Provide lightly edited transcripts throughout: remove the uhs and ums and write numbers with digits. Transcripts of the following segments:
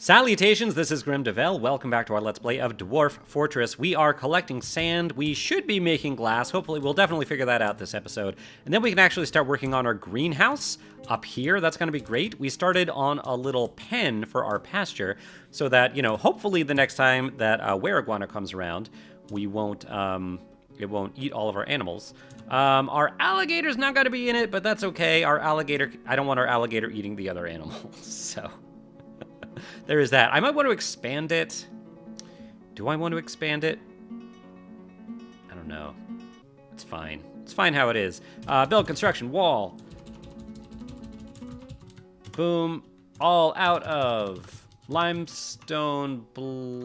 Salutations, this is Grim Devell. Welcome back to our Let's Play of Dwarf Fortress. We are collecting sand. We should be making glass. Hopefully, we'll definitely figure that out this episode. And then we can actually start working on our greenhouse up here. That's going to be great. We started on a little pen for our pasture so that, hopefully the next time that were-iguana comes around, we won't, it won't eat all of our animals. Our alligator's not going to be in it, but that's okay. Our alligator, I don't want our alligator eating the other animals, so... There is that. I might want to expand it. Do I want to expand it? I don't know. It's fine. It's fine how it is. Build construction wall. Boom. All out of limestone blocks.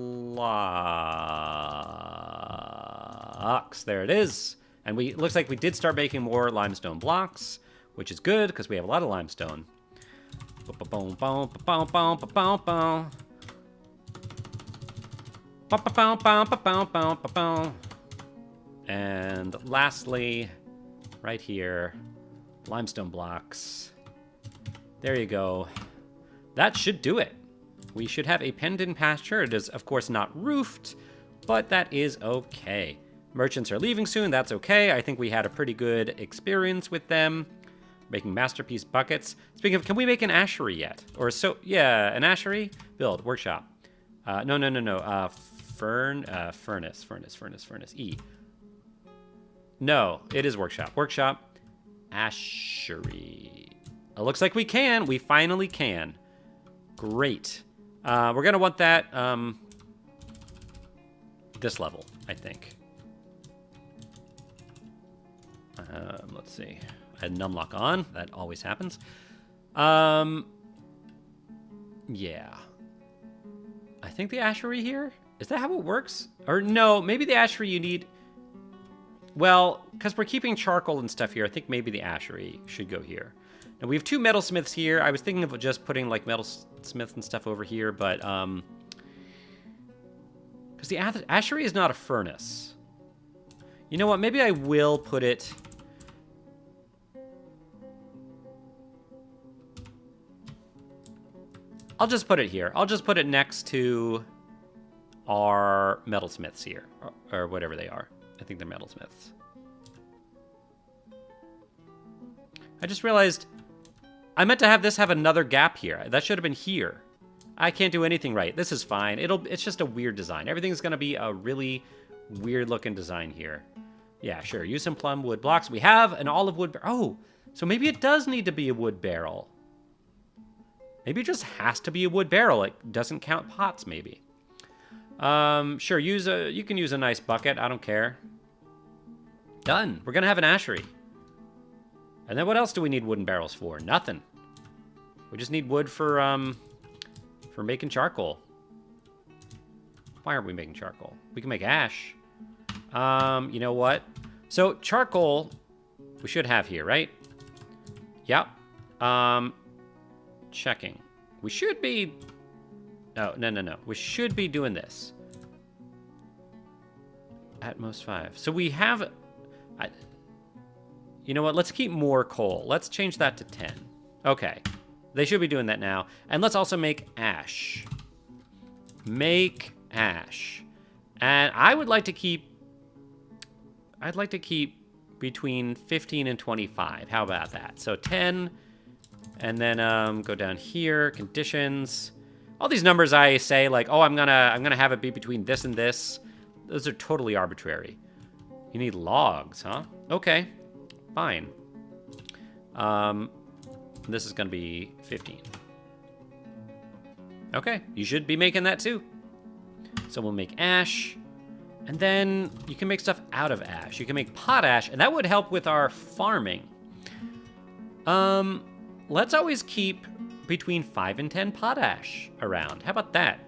There it is. And looks like we did start making more limestone blocks, which is good because we have a lot of limestone. And lastly, right here, limestone blocks. There you go. That should do it. We should have a penned-in pasture. It is, of course, not roofed, but that is okay. Merchants are leaving soon. That's okay. I think we had a pretty good experience with them. Making masterpiece buckets. Speaking of, can we make an ashery yet? Or so, yeah, an ashery? Build, workshop. No. Furnace. E. No, it is workshop. Workshop, ashery. It looks like we can. We finally can. Great. We're gonna want that, this level, I think. Let's see. I had numlock on. That always happens. Yeah. I think the ashery here? Is that how it works? Or no, maybe the ashery you need... Well, because we're keeping charcoal and stuff here, I think maybe the ashery should go here. Now, we have two metalsmiths here. I was thinking of just putting, like, metalsmiths and stuff over here, but, because the ashery is not a furnace. You know what? Maybe I will put it... I'll just put it here. I'll just put it next to our metalsmiths here, or whatever they are. I think they're metalsmiths. I just realized I meant to have this have another gap here. That should have been here. I can't do anything right. This is fine. It's just a weird design. Everything's going to be a really weird looking design here. Yeah, sure. Use some plum wood blocks. We have an olive wood barrel. Oh, so maybe it does need to be a wood barrel. Maybe it just has to be a wood barrel. It doesn't count pots, maybe. Sure, you can use a nice bucket. I don't care. Done. We're gonna have an ashery. And then what else do we need wooden barrels for? Nothing. We just need wood for making charcoal. Why aren't we making charcoal? We can make ash. You know what? So charcoal we should have here, right? Yep. Checking. We should be... Oh, no. We should be doing this. At most 5. So we have... You know what? Let's keep more coal. Let's change that to 10. Okay. They should be doing that now. And let's also make ash. Make ash. And I would like to keep... I'd like to keep between 15 and 25. How about that? So 10... And then go down here, conditions. All these numbers I say, like, oh, I'm gonna have it be between this and this. Those are totally arbitrary. You need logs, huh? Okay, fine. This is gonna be 15. Okay, you should be making that too. So we'll make ash, and then you can make stuff out of ash. You can make potash, and that would help with our farming. Let's always keep between 5 and 10 potash around. How about that?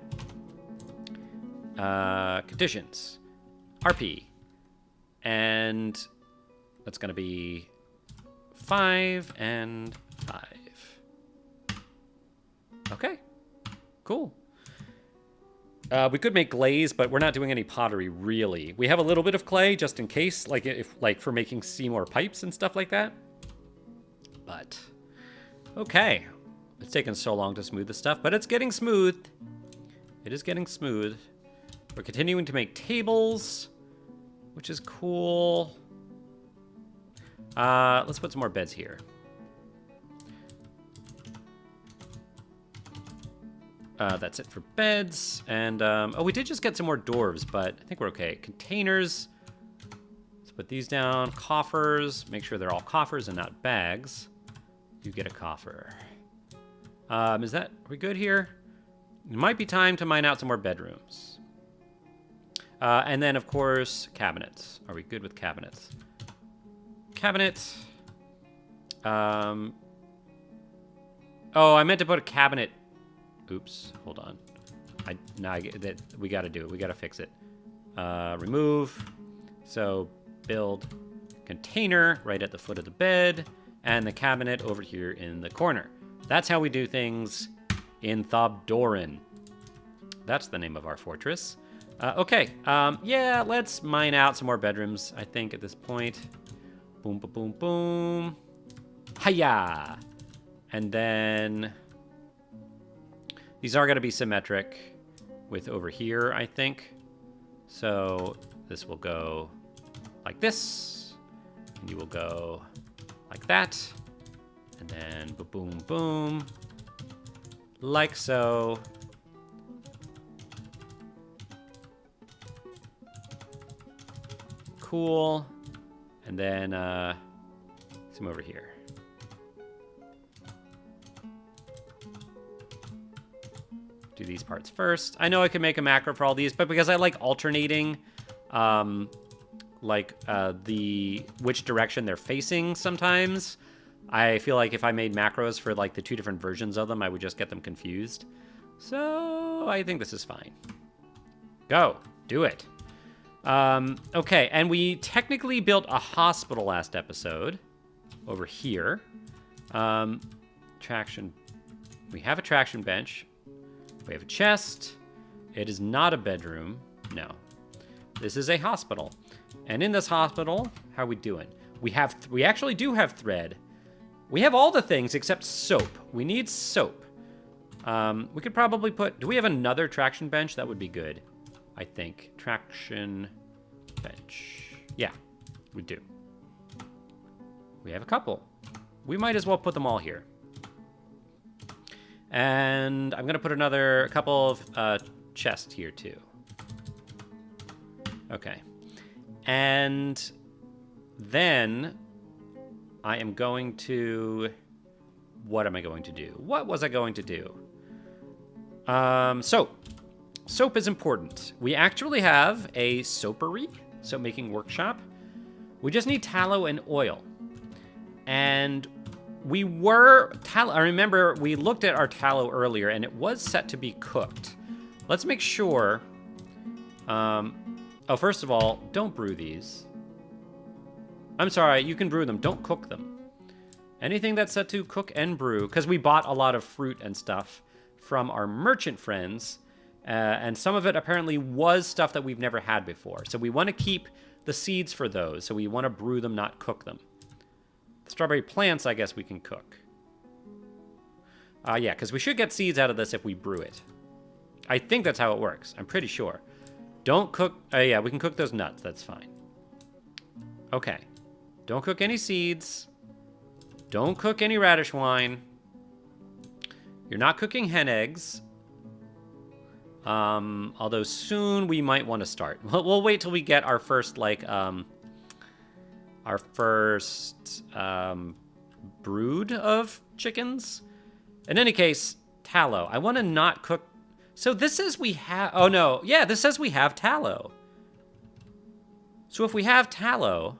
Conditions. RP. And that's going to be 5 and 5. Okay. Cool. We could make glaze, but we're not doing any pottery, really. We have a little bit of clay, just in case, like for making Seymour pipes and stuff like that. But... Okay, it's taken so long to smooth the stuff, but it's getting smooth. It is getting smooth. We're continuing to make tables, which is cool. Let's put some more beds here. That's it for beds. And, oh, we did just get some more dwarves, but I think we're okay. Containers. Let's put these down. Coffers. Make sure they're all coffers and not bags. You get a coffer. Are we good here? It might be time to mine out some more bedrooms. And then, of course, cabinets. Are we good with cabinets? Cabinet. Oh, I meant to put a cabinet. Oops, hold on. We gotta do it. We gotta fix it. Remove. So, build container right at the foot of the bed, and the cabinet over here in the corner. That's how we do things in Thobdoran. That's the name of our fortress. Okay, yeah, let's mine out some more bedrooms, I think, at this point. Boom, boom, boom, boom. Hiya! And then these are going to be symmetric with over here, I think. So this will go like this, and you will go like that, and then boom, boom, boom, like so. Cool. And then some over here. Do these parts first. I know I could make a macro for all these, but because I like alternating which direction they're facing sometimes, I feel like if I made macros for like the two different versions of them, I would just get them confused. So I think this is fine. Go. Do it. Okay, and we technically built a hospital last episode over here. Traction. We have a traction bench. We have a chest. It is not a bedroom. No. This is a hospital. And in this hospital, how are we doing? We actually do have thread. We have all the things except soap. We need soap. We could probably do we have another traction bench? That would be good. I think. Traction bench. Yeah, we do. We have a couple. We might as well put them all here. And I'm going to put a couple of chests here too. Okay. And then I am going to... What am I going to do? What was I going to do? Soap. Soap is important. We actually have a soapery, soap making workshop. We just need tallow and oil. And I remember we looked at our tallow earlier and it was set to be cooked. Let's make sure. First of all, don't brew these. I'm sorry, you can brew them. Don't cook them. Anything that's set to cook and brew, because we bought a lot of fruit and stuff from our merchant friends. And some of it apparently was stuff that we've never had before. So we want to keep the seeds for those. So we want to brew them, not cook them. The strawberry plants, I guess we can cook. Yeah, because we should get seeds out of this if we brew it. I think that's how it works. I'm pretty sure. Don't cook... yeah, we can cook those nuts. That's fine. Okay. Don't cook any seeds. Don't cook any radish wine. You're not cooking hen eggs. Although soon we might want to start. We'll wait till we get our first, brood of chickens. In any case, tallow. I want to not cook. So this says we have, oh no. Yeah, this says we have tallow. So if we have tallow,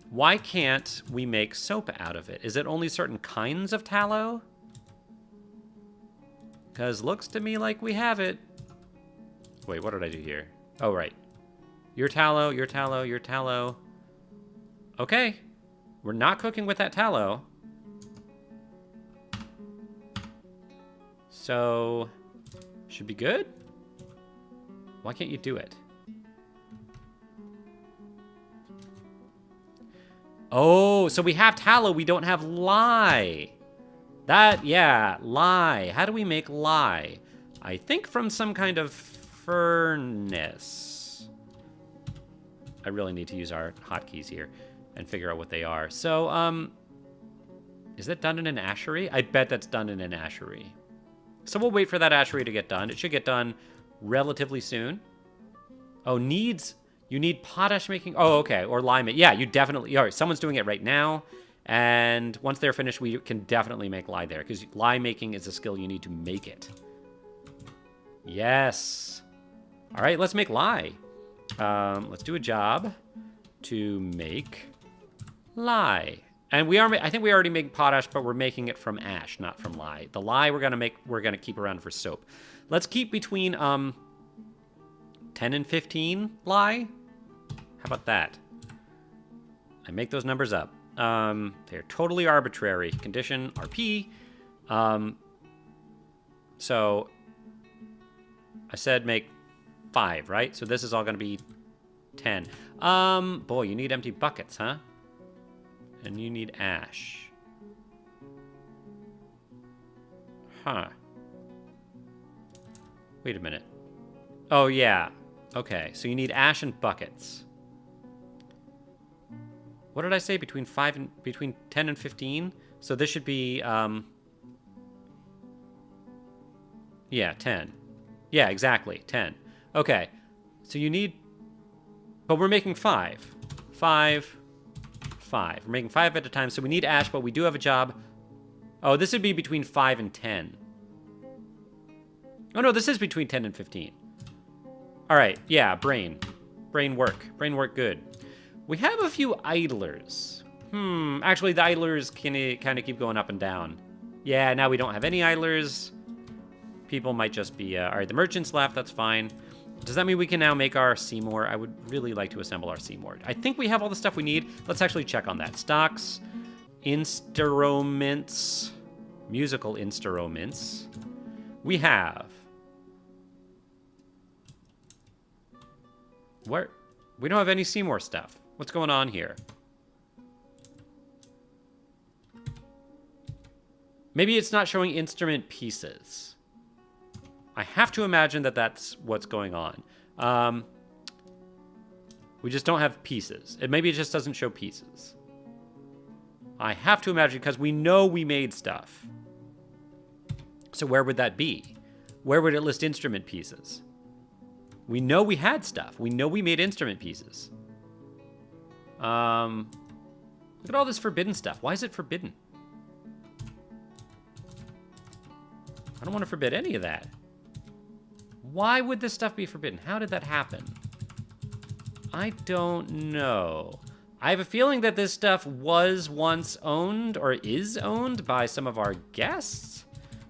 why can't we make soap out of it? Is it only certain kinds of tallow? Because looks to me like we have it. Wait, what did I do here? Oh, right. Your tallow, your tallow, your tallow. Okay. We're not cooking with that tallow. So, should be good? Why can't you do it? Oh, so we have tallow, we don't have lye. Yeah, lye. How do we make lye? I think from some kind of furnace. I really need to use our hotkeys here and figure out what they are. So, is that done in an ashery? I bet that's done in an ashery. So we'll wait for that ashery to get done. It should get done relatively soon. Oh, you need potash making? Oh, okay, or lime. Yeah, you definitely, all right, someone's doing it right now. And once they're finished, we can definitely make lye there, because lye making is a skill you need to make it. Yes. All right, let's make lye. Let's do a job to make lye. And I think we already made potash, but we're making it from ash, not from lye. The lye we're gonna keep around for soap. Let's keep between 10 and 15 lye. How about that? I make those numbers up. They're totally arbitrary. Condition RP. So I said make 5, right? So this is all gonna be 10. Boy, you need empty buckets, huh? And you need ash. Huh. Wait a minute. Oh, yeah. Okay, so you need ash and buckets. What did I say? Between 10 and 15? So this should be, yeah, 10. Yeah, exactly, 10. Okay, so you need, but we're making 5. 5. We're making 5 at a time, so we need ash, but we do have a job. Oh, this would be between 5 and 10. Oh, no, this is between 10 and 15. All right, yeah, brain. Brain work good. We have a few idlers. Actually, the idlers can kind of keep going up and down. Yeah, now we don't have any idlers. People might just be, all right, the merchants left, that's fine. Does that mean we can now make our Seymour? I would really like to assemble our Seymour. I think we have all the stuff we need. Let's actually check on that. Stocks, instruments, musical instruments. We have. Where? We don't have any Seymour stuff. What's going on here? Maybe it's not showing instrument pieces. I have to imagine that that's what's going on. We just don't have pieces. Maybe it just doesn't show pieces. I have to imagine, because we know we made stuff. So where would that be? Where would it list instrument pieces? We know we had stuff. We know we made instrument pieces. Look at all this forbidden stuff. Why is it forbidden? I don't want to forbid any of that. Why would this stuff be forbidden? How did that happen? I don't know. I have a feeling that this stuff was once owned or is owned by some of our guests.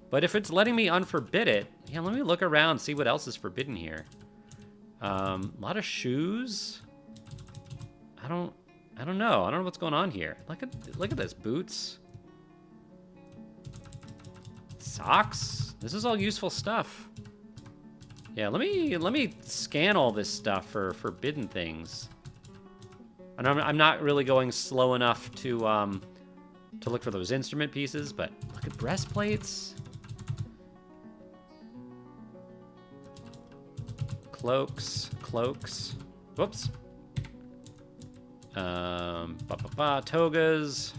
But if it's letting me unforbid it, yeah, let me look around, see what else is forbidden here. A lot of shoes. I don't know. I don't know what's going on here. Look at this. Boots. Socks. This is all useful stuff. Yeah, let me scan all this stuff for forbidden things. And I'm not really going slow enough to look for those instrument pieces, but look at breastplates. Cloaks. Whoops. Togas.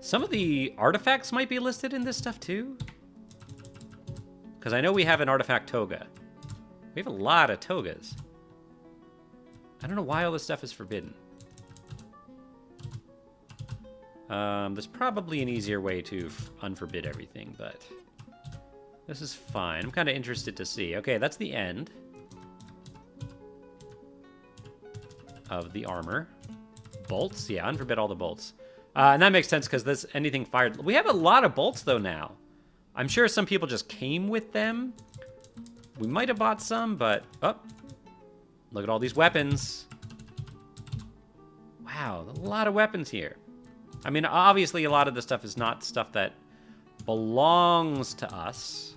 Some of the artifacts might be listed in this stuff too. Because I know we have an artifact toga. We have a lot of togas. I don't know why all this stuff is forbidden. There's probably an easier way to unforbid everything, but this is fine. I'm kind of interested to see. Okay, that's the end of the armor. Bolts? Yeah, unforbid all the bolts. And that makes sense because anything fired. We have a lot of bolts though now. I'm sure some people just came with them. We might have bought some, but look at all these weapons. Wow, a lot of weapons here. I mean, obviously a lot of the stuff is not stuff that belongs to us,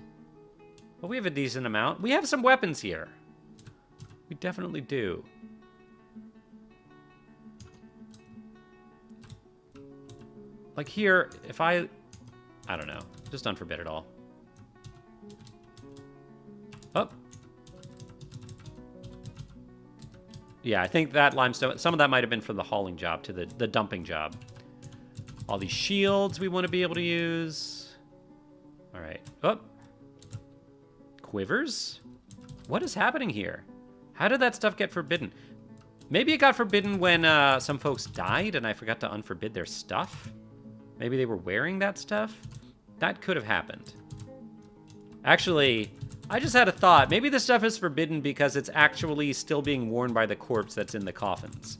but we have a decent amount. We have some weapons here. We definitely do. Like here, if I don't know, just unforbid it all. Oh. Yeah, I think that limestone, some of that might have been for the hauling job, to the dumping job. All these shields we want to be able to use. All right. Oh. Quivers? What is happening here? How did that stuff get forbidden? Maybe it got forbidden when some folks died and I forgot to unforbid their stuff? Maybe they were wearing that stuff? That could have happened. Actually, I just had a thought. Maybe this stuff is forbidden because it's actually still being worn by the corpse that's in the coffins.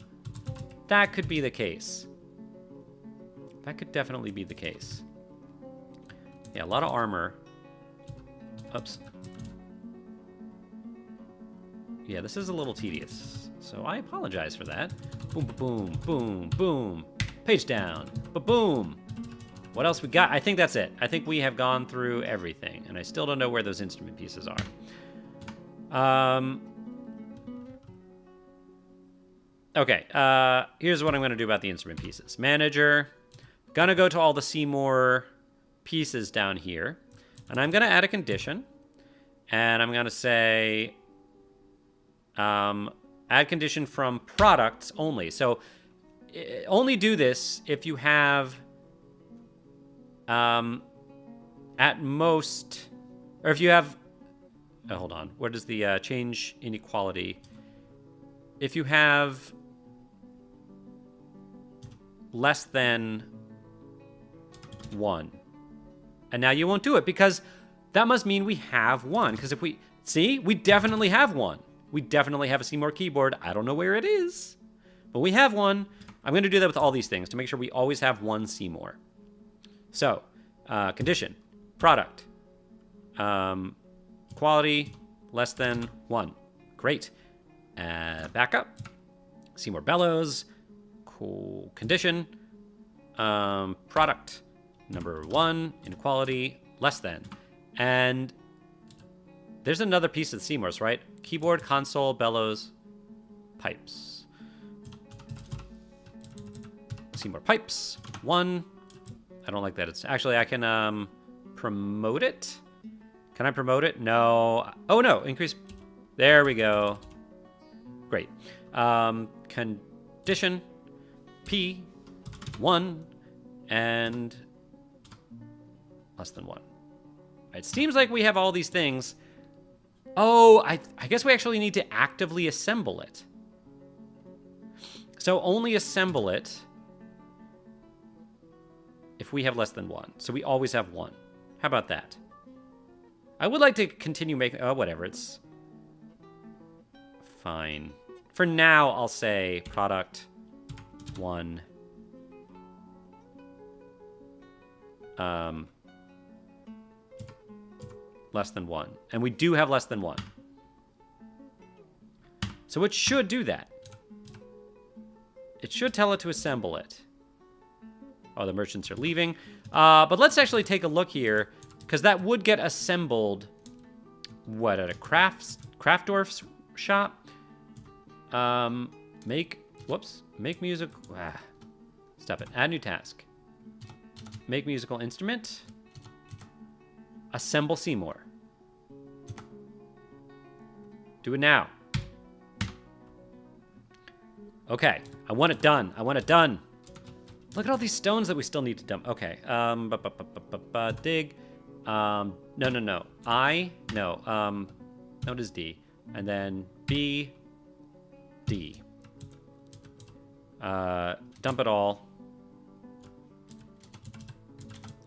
That could be the case. That could definitely be the case. Yeah, a lot of armor. Oops. Yeah, this is a little tedious, so I apologize for that. Boom, boom, boom, boom. Page down. Ba-boom. What else we got? I think that's it. I think we have gone through everything, and I still don't know where those instrument pieces are. Okay, here's what I'm going to do about the instrument pieces. Manager. Gonna go to all the Seymour pieces down here, and I'm going to add a condition, and I'm going to say... add condition from products only. So only do this if you have at most, or if you have, hold on, what is the change inequality? If you have less than 1. And now you won't do it because that must mean we have 1. Because if we, see, we definitely have 1. We definitely have a Seymour keyboard. I don't know where it is, but we have 1. I'm going to do that with all these things to make sure we always have 1 Seymour. So, condition, product, quality, less than 1. Great. Backup, Seymour bellows, cool. Condition, product, number 1, inequality, less than. And there's another piece of Seymour's, right? Keyboard, console, bellows, pipes. Seymour pipes, 1. I don't like that. It's actually, I can promote it. Can I promote it? No. Oh, no. Increase. There we go. Great. Condition, P, 1, and less than 1. It seems like we have all these things. Oh, I guess we actually need to actively assemble it. So only assemble it if we have less than 1. So we always have 1. How about that? I would like to continue making... Oh, whatever. It's fine. For now, I'll say product 1. Less than 1. And we do have less than 1. So it should do that. It should tell it to assemble it. Oh, the merchants are leaving. But let's actually take a look here, because that would get assembled, what, at a craft dwarf's shop? Make music. Stop it. Add new task. Make musical instrument. Assemble Seymour. Do it now. Okay, I want it done. I want it done. Look at all these stones that we still need to dump. Okay, dig. No. Note is D. And then B, D. Dump it all.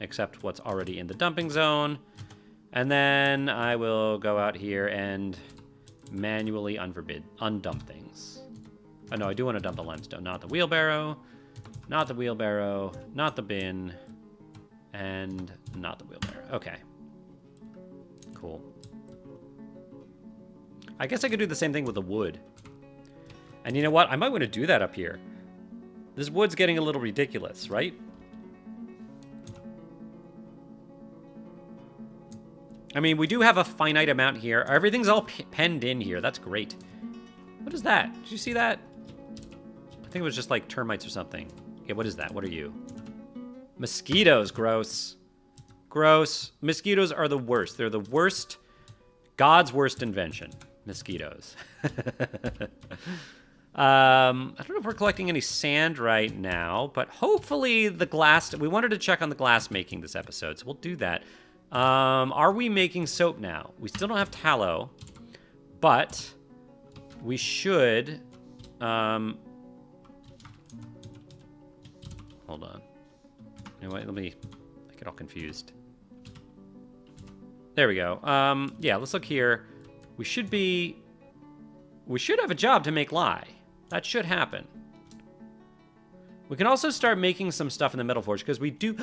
Except what's already in the dumping zone. And then I will go out here and manually undump things. Oh no, I do want to dump the limestone, not the wheelbarrow. Not the wheelbarrow, not the bin, and not the wheelbarrow. Okay. Cool. I guess I could do the same thing with the wood. And you know what? I might want to do that up here. This wood's getting a little ridiculous, right? I mean, we do have a finite amount here. Everything's all penned in here. That's great. What is that? Did you see that? I think it was just like termites or something. Okay, what is that? What are you? Mosquitoes. Gross. Gross. Mosquitoes are the worst. They're the worst God's worst invention. Mosquitoes. I don't know if we're collecting any sand right now, but hopefully the glass... We wanted to check on the glass making this episode, so we'll do that. Are we making soap now? We still don't have tallow, but we should... hold on. You know what? Let me... I get all confused. There we go. Yeah, let's look here. We should have a job to make lye. That should happen. We can also start making some stuff in the metal forge, because we do...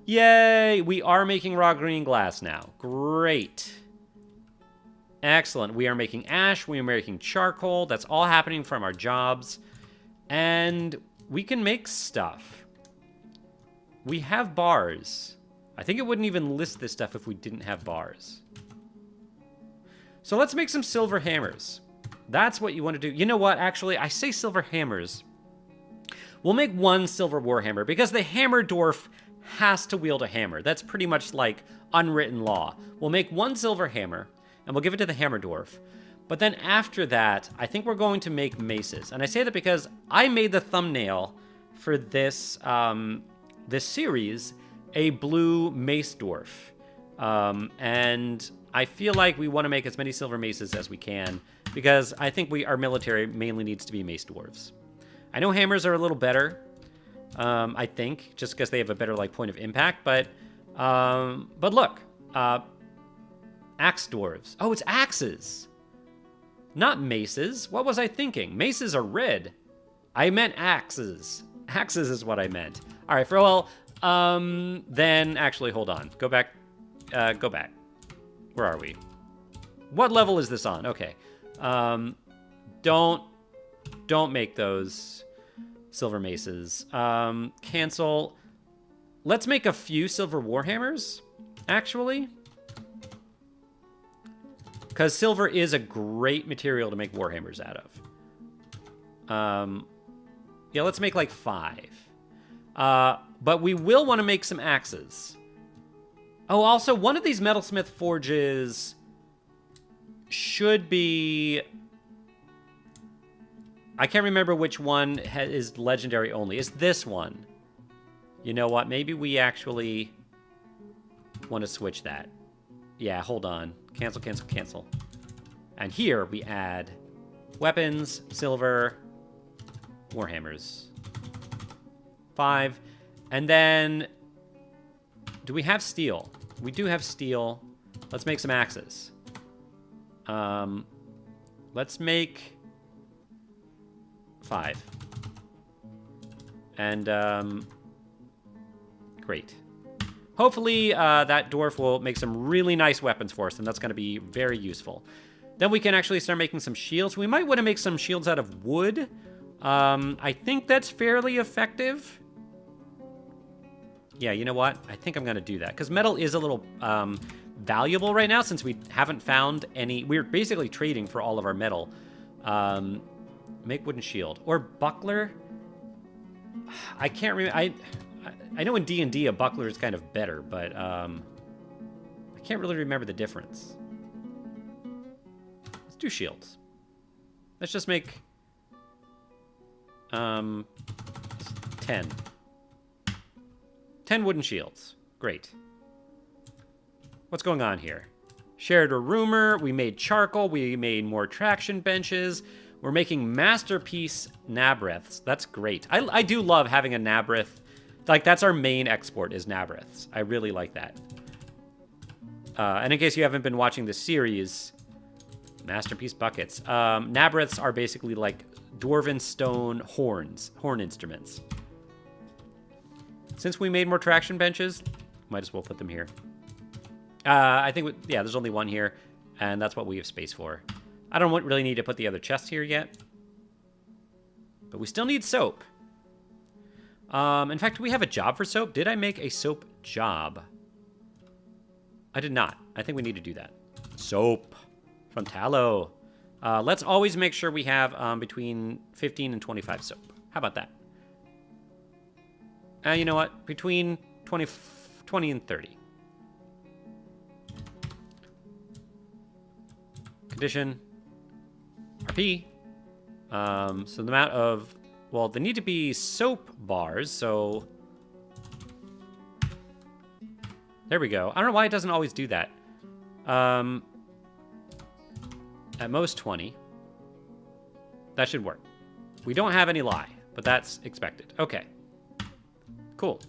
Yay! We are making raw green glass now. Great. Excellent. We are making ash. We are making charcoal. That's all happening from our jobs. And we can make stuff. We have bars. I think it wouldn't even list this stuff if we didn't have bars. So let's make some silver hammers. That's what you want to do. You know what? Actually, I say silver hammers. We'll make one silver warhammer because the hammer dwarf has to wield a hammer. That's pretty much like unwritten law. We'll make one silver hammer and we'll give it to the hammer dwarf. But then after that, I think we're going to make maces. And I say that because I made the thumbnail for this, this series, a blue mace dwarf. And I feel like we want to make as many silver maces as we can because I think our military mainly needs to be mace dwarves. I know hammers are a little better, I think, just because they have a better point of impact. But look, axe dwarves. Oh, it's axes, not maces. What was I thinking? Maces are red. I meant axes. Axes is what I meant. All right, then actually, hold on. Go back. Go back. Where are we? What level is this on? Okay. Don't make those silver maces. Cancel. Let's make a few silver warhammers, actually. Because silver is a great material to make warhammers out of. Yeah, let's make like 5. But we will want to make some axes. Oh, also, one of these metalsmith forges should be... I can't remember which one is legendary only. It's this one. You know what? Maybe we actually want to switch that. Yeah, hold on. Cancel, cancel, cancel. And here we add weapons, silver, warhammers. 5. And then... Do we have steel? We do have steel. Let's make some axes. Let's make 5. And, great. Hopefully, that dwarf will make some really nice weapons for us, and that's going to be very useful. Then we can actually start making some shields. We might want to make some shields out of wood. I think that's fairly effective. Yeah, you know what? I think I'm going to do that. Because metal is a little valuable right now since we haven't found any... We're basically trading for all of our metal. Make wooden shield. Or buckler. I can't remember... I know in D&D a buckler is kind of better, but I can't really remember the difference. Let's do shields. Let's just make 10. 10 wooden shields. Great. What's going on here? Shared a rumor. We made charcoal. We made more traction benches. We're making masterpiece nabreths. That's great. I do love having a nabreth. Like, that's our main export is nabreths. I really like that. And in case you haven't been watching this series, masterpiece buckets. Nabreths are basically like dwarven stone horn instruments. Since we made more traction benches, might as well put them here. I think, yeah, there's only one here, and that's what we have space for. I don't really need to put the other chests here yet. But we still need soap. In fact, do we have a job for soap? Did I make a soap job? I did not. I think we need to do that. Soap from tallow. Let's always make sure we have between 15 and 25 soap. How about that? You know what? Between 20 and 30. condition. RP. So the amount of... Well, they need to be soap bars, so... There we go. I don't know why it doesn't always do that. At most 20. That should work. We don't have any lye, but that's expected. Okay. Cool.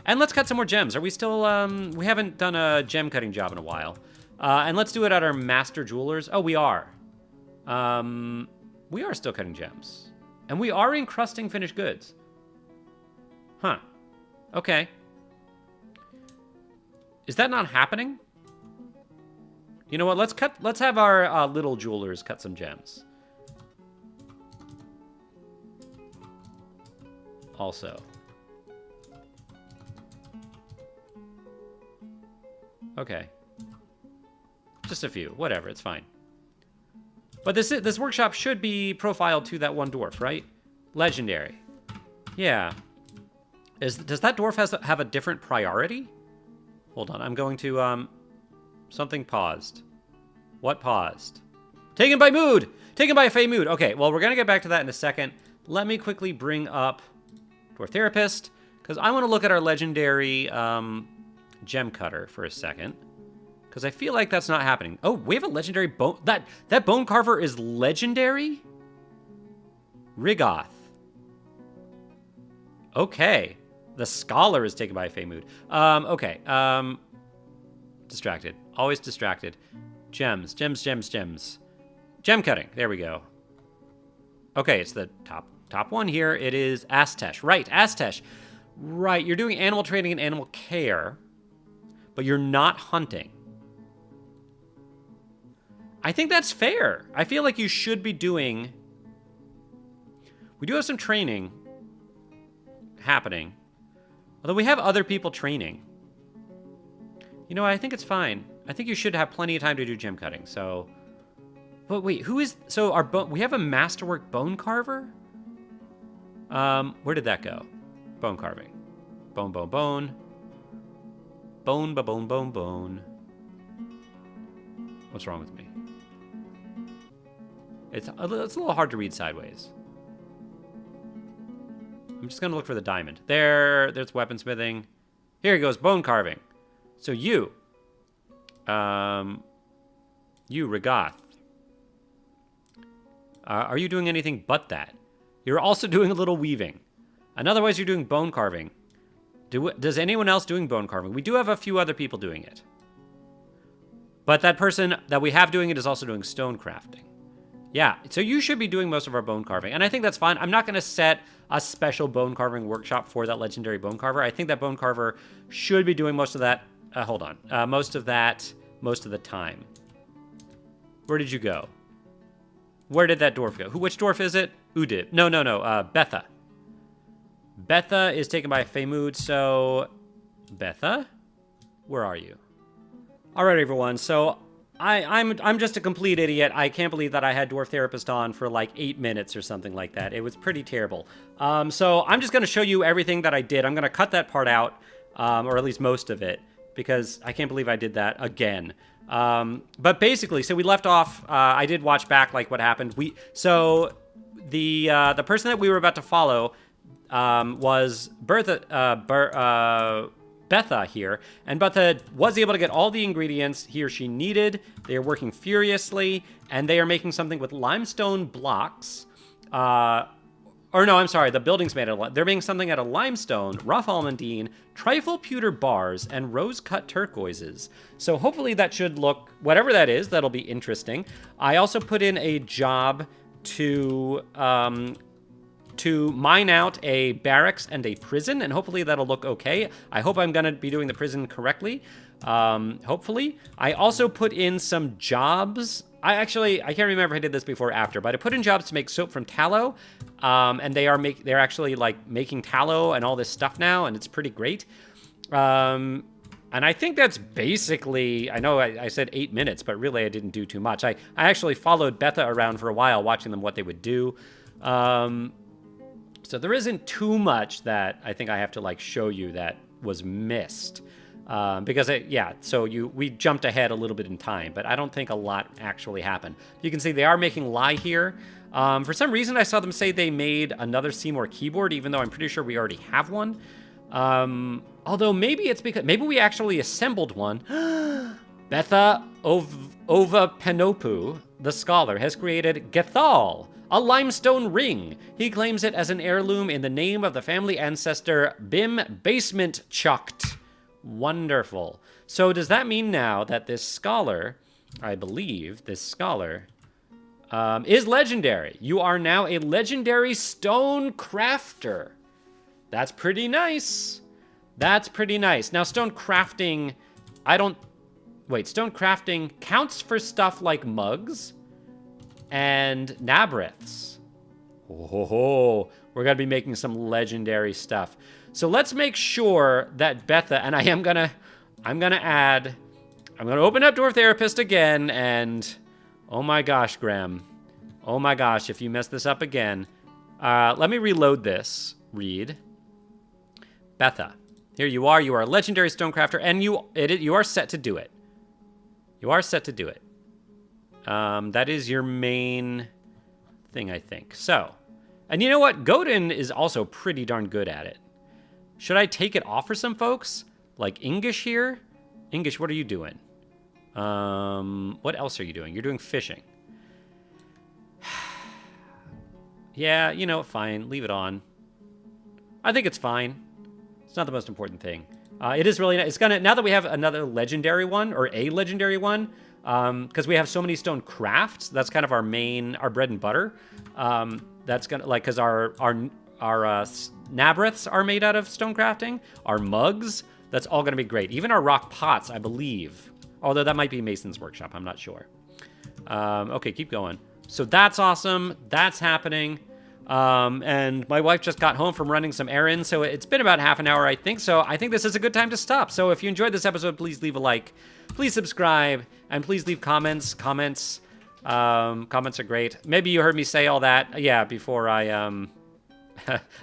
And let's cut some more gems. Are we still... we haven't done a gem cutting job in a while. And let's do it at our master jewelers. Oh, we are. We are still cutting gems. And we are encrusting finished goods. Huh. Okay. Is that not happening? You know what? Let's have our little jewelers cut some gems. Also. Okay. Just a few. Whatever, it's fine. But this workshop should be profiled to that one dwarf, right? Legendary. Yeah. Does that dwarf have a different priority? Hold on, I'm going to, something paused. What paused? Taken by mood! Taken by a Fey mood. Okay, well, we're going to get back to that in a second. Let me quickly bring up Dwarf Therapist, because I want to look at our legendary gem cutter for a second. Because I feel like that's not happening. Oh, we have a legendary bone... That bone carver is legendary? Rigoth. Okay. The scholar is taken by a Fey mood. Okay. Distracted. Always distracted. Gems. Gems, gems, gems. Gem cutting. There we go. Okay, it's the top one here. It is Astesh. Right, Astesh. Right, you're doing animal training and animal care, but you're not hunting. I think that's fair. I feel like you should be doing... We do have some training happening. Although we have other people training. You know what? I think it's fine. I think you should have plenty of time to do gem cutting, so... But wait, who is... So our we have a masterwork bone carver? Where did that go? Bone carving. Bone, bone, bone. Bone, ba, bone, bone, bone. What's wrong with me? It's a little hard to read sideways. I'm just going to look for the diamond. There's weaponsmithing. Here he goes, bone carving. So you, Rigoth, are you doing anything but that? You're also doing a little weaving. And otherwise you're doing bone carving. Does anyone else doing bone carving? We do have a few other people doing it. But that person that we have doing it is also doing stone crafting. Yeah, so you should be doing most of our bone carving. And I think that's fine. I'm not going to set a special bone carving workshop for that legendary bone carver. I think that bone carver should be doing most of that. Hold on. Most of that, most of the time. Where did you go? Where did that dwarf go? Which dwarf is it? Udib. No. Betha. Betha is taken by a Fey mood, so... Betha? Where are you? All right, everyone. So I'm just a complete idiot. I can't believe that I had Dwarf Therapist on for like 8 minutes or something like that. It was pretty terrible. So I'm just going to show you everything that I did. I'm going to cut that part out, or at least most of it, because I can't believe I did that again. But basically, so we left off. I did watch back like what happened. So the person that we were about to follow was Betha here, and Betha was able to get all the ingredients he or she needed. They are working furiously, and they are making something with limestone blocks. Or no, I'm sorry, the building's made of... They're making something out of limestone, rough almandine, trifle pewter bars, and rose-cut turquoises. So hopefully that should look... Whatever that is, that'll be interesting. I also put in a job to mine out a barracks and a prison, and hopefully that'll look okay. I hope I'm going to be doing the prison correctly, hopefully. I also put in some jobs. I can't remember if I did this before or after, but I put in jobs to make soap from tallow, and they're actually like making tallow and all this stuff now, and it's pretty great. And I think that's basically, I know I said 8 minutes, but really I didn't do too much. I actually followed Betha around for a while, watching them what they would do. So there isn't too much that I think I have to like show you that was missed. Because, so we jumped ahead a little bit in time, but I don't think a lot actually happened. You can see they are making lye here. For some reason, I saw them say they made another Seymour keyboard, even though I'm pretty sure we already have one. Although maybe it's because... Maybe we actually assembled one. Betha Ovapenopu, the scholar, has created Gethal, a limestone ring. He claims it as an heirloom in the name of the family ancestor Bim Basement Chucked. Wonderful. So does that mean now that this scholar, I believe this scholar, is legendary? You are now a legendary stone crafter. That's pretty nice. That's pretty nice. Now, stone crafting, stone crafting counts for stuff like mugs and nabreths. Oh, we're going to be making some legendary stuff. So let's make sure that Betha, and I'm going to open up Dwarf Therapist again, and oh my gosh, Graham. Oh my gosh, if you mess this up again. Let me reload this. Read. Betha. Here you are. You are a legendary stonecrafter, and you are set to do it. You are set to do it. That is your main thing, I think. So, and you know what? Godin is also pretty darn good at it. Should I take it off for some folks? Like Ingish here? Ingish, what are you doing? What else are you doing? You're doing fishing. Yeah, you know, fine. Leave it on. I think it's fine. It's not the most important thing. It is really nice. Now that we have another legendary one, or a legendary one, because we have so many stone crafts, that's kind of our bread and butter. That's gonna, because our nabreths are made out of stone crafting. Our mugs, that's all gonna be great. Even our rock pots, I believe. Although that might be Mason's workshop, I'm not sure. Okay, keep going. So that's awesome. That's happening. And my wife just got home from running some errands, so it's been about half an hour, I think. So I think this is a good time to stop. So if you enjoyed this episode, please leave a like, please subscribe, and please leave comments. Comments are great. Maybe you heard me say all that, before I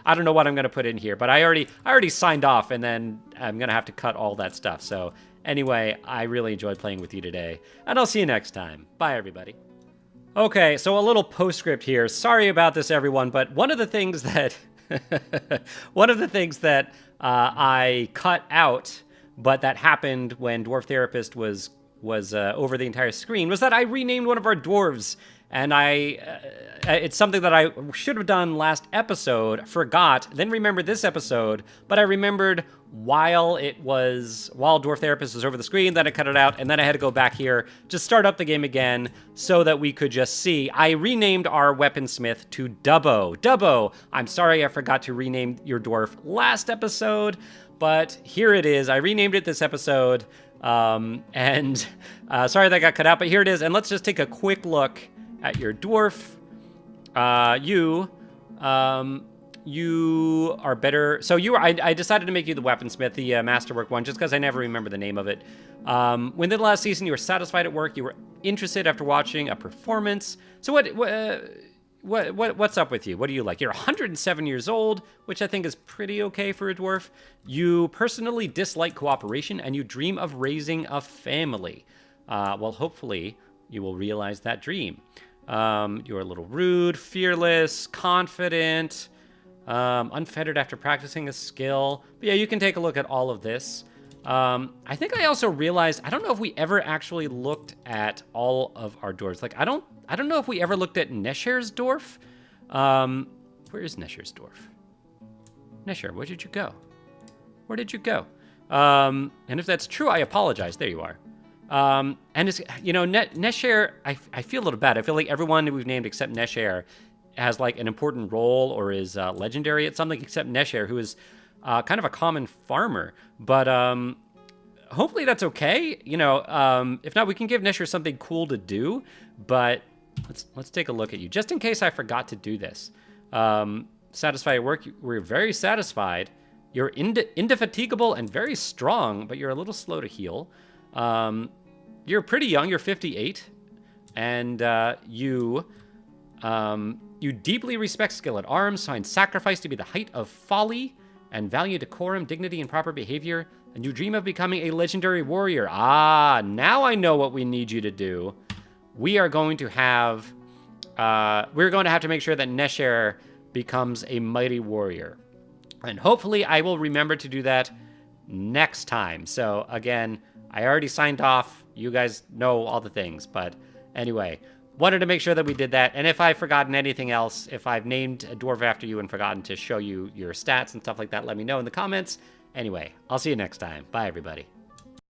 I don't know what I'm gonna put in here, but I already signed off, and then I'm gonna have to cut all that stuff. So anyway, I really enjoyed playing with you today, and I'll see you next time. Bye, everybody. Okay, so a little postscript here. Sorry about this, everyone, but one of the things that I cut out, but that happened when Dwarf Therapist was over the entire screen, was that I renamed one of our dwarves, and it's something that I should have done last episode, forgot, then remembered this episode, but I remembered while Dwarf Therapist was over the screen, then I cut it out, and then I had to go back here to start up the game again so that we could just see. I renamed our weaponsmith to Dubbo. Dubbo, I'm sorry I forgot to rename your dwarf last episode, but here it is. I renamed it this episode, and sorry that got cut out, but here it is, and let's just take a quick look at your dwarf. You are better. So I decided to make you the weaponsmith, the masterwork one, just because I never remember the name of it. When the last season you were satisfied at work, you were interested after watching a performance. So what's up with you? What do you like? You're 107 years old, which I think is pretty okay for a dwarf. You personally dislike cooperation, and you dream of raising a family. Well, hopefully you will realize that dream. You're a little rude, fearless, confident, unfettered after practicing a skill. But yeah, you can take a look at all of this. I think I also realized, I don't know if we ever actually looked at all of our dwarves. Like, I don't know if we ever looked at Nesher's dwarf. Where is Nesher's dwarf? Nesher, where did you go? Where did you go? And if that's true, I apologize. There you are. And it's, Nesher, I feel a little bad. I feel like everyone we've named except Nesher has like an important role or is legendary at something, except Nesher, who is kind of a common farmer. But hopefully that's okay. If not, we can give Nesher something cool to do. But let's take a look at you, just in case I forgot to do this. Satisfied at work, we're very satisfied. You're indefatigable and very strong, but you're a little slow to heal. You're pretty young. You're 58, and you deeply respect skill at arms, find sacrifice to be the height of folly, and value decorum, dignity, and proper behavior. And you dream of becoming a legendary warrior. Ah, now I know what we need you to do. We are going to have... we're going to have to make sure that Nesher becomes a mighty warrior. And hopefully I will remember to do that next time. So again, I already signed off. You guys know all the things. But anyway, wanted to make sure that we did that. And if I've forgotten anything else, if I've named a dwarf after you and forgotten to show you your stats and stuff like that, let me know in the comments. Anyway, I'll see you next time. Bye, everybody.